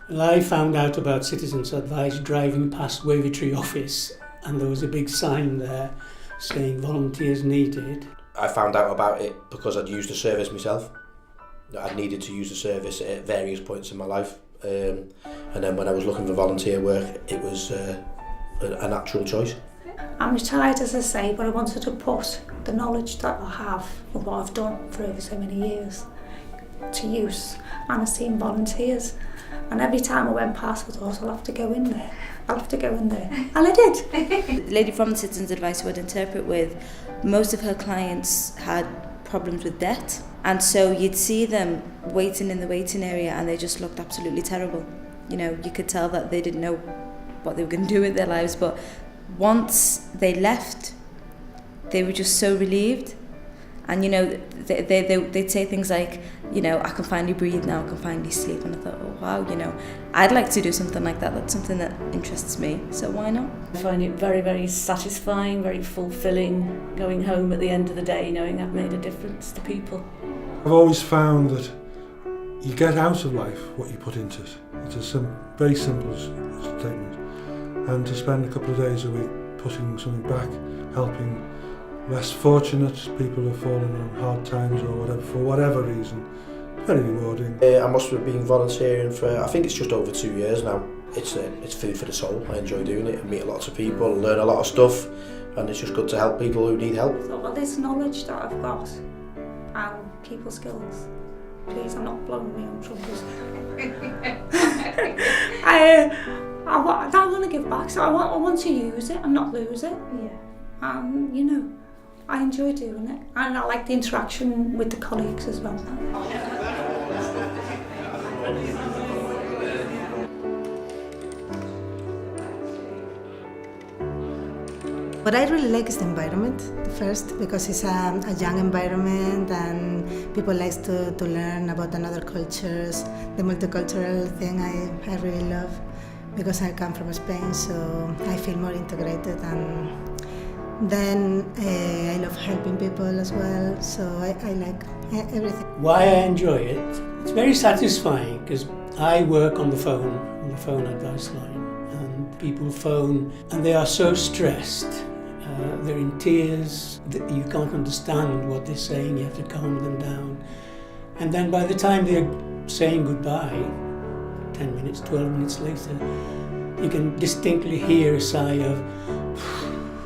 Well, I found out about Citizens Advice driving past Wavertree office, and there was a big sign there saying volunteers needed. I found out about it because I'd used the service myself. I needed to use the service at various points in my life, and then when I was looking for volunteer work, it was a natural choice. I'm retired, as I say, but I wanted to put the knowledge that I have of what I've done for over so many years to use, and I've seen volunteers, and every time I went past I thought I'll have to go in there, and I did. The lady from the Citizens Advice would interpret with, most of her clients had problems with debt, and so you'd see them waiting in the waiting area and they just looked absolutely terrible. You know, you could tell that they didn't know what they were going to do with their lives, but once they left, they were just so relieved. And you know, they'd say things like, you know, I can finally breathe now, I can finally sleep. And I thought, oh wow, you know, I'd like to do something like that. That's something that interests me, so why not? I find it very, very satisfying, very fulfilling, going home at the end of the day knowing I've made a difference to people. I've always found that you get out of life what you put into it. It's a very simple statement. And to spend a couple of days a week putting something back, helping less fortunate people who've fallen on hard times or whatever, for whatever reason, very rewarding. I must have been volunteering for, I think it's just over 2 years now. It's food for the soul. I enjoy doing it. I meet lots of people, learn a lot of stuff, and it's just good to help people who need help. So, well, this knowledge that I've got and people skills, please, I'm not blowing my own trumpet. I want to give back, so I want to use it and not lose it. Yeah. You know, I enjoy doing it, and I like the interaction with the colleagues as well. What I really like is the environment, first, because it's a young environment and people like to learn about another cultures. The multicultural thing I really love, because I come from Spain, so I feel more integrated, and then I love helping people as well, so I like everything. Why I enjoy it? It's very satisfying because I work on the phone advice line, and people phone and they are so stressed. They're in tears, you can't understand what they're saying, you have to calm them down. And then by the time they're saying goodbye, 10 minutes, 12 minutes later, you can distinctly hear a sigh of,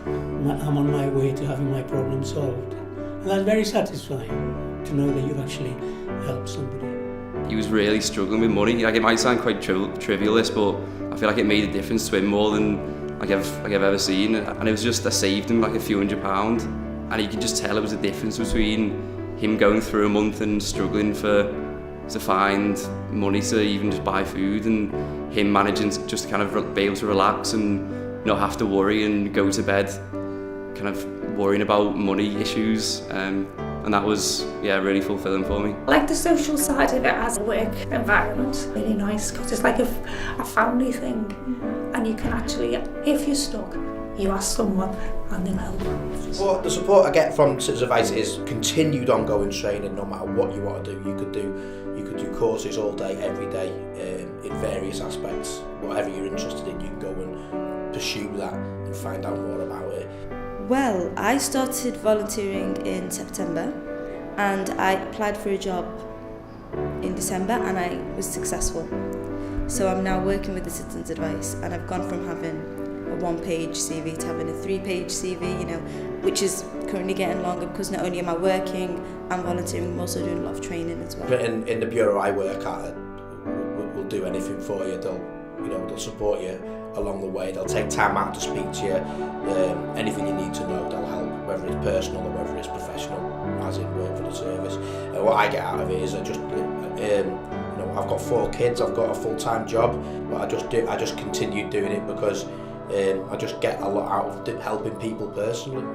I'm on my way to having my problem solved. And that's very satisfying to know that you've actually helped somebody. He was really struggling with money. Like, it might sound quite trivial this, but I feel like it made a difference to him more than I've ever seen. And it was just, I saved him like a few £100, and you could just tell it was a difference between him going through a month and struggling to find money to even just buy food, and him managing to just kind of be able to relax and not have to worry and go to bed kind of worrying about money issues, and that was really fulfilling for me. I like the social side of it as a work environment, really nice, because it's like a family thing, and you can actually, if you're stuck, you ask someone and they'll help. Well, the support I get from Citizens Advice is continued ongoing training, no matter what you want to do. You could do courses all day, every day, in various aspects. Whatever you're interested in, you can go and pursue that and find out more about it. Well, I started volunteering in September, and I applied for a job in December and I was successful. So I'm now working with the Citizens Advice, and I've gone from having a one-page CV to having a three-page CV, you know, which is currently getting longer because not only am I working and volunteering, I'm also doing a lot of training as well. In the bureau I work at, we'll do anything for you. They'll support you along the way. They'll take time out to speak to you. Anything you need to know, they'll help, whether it's personal or whether it's professional, as in work for the service. What I get out of it is I've got 4 kids, I've got a full-time job, but I just continue doing it because I just get a lot out of helping people personally.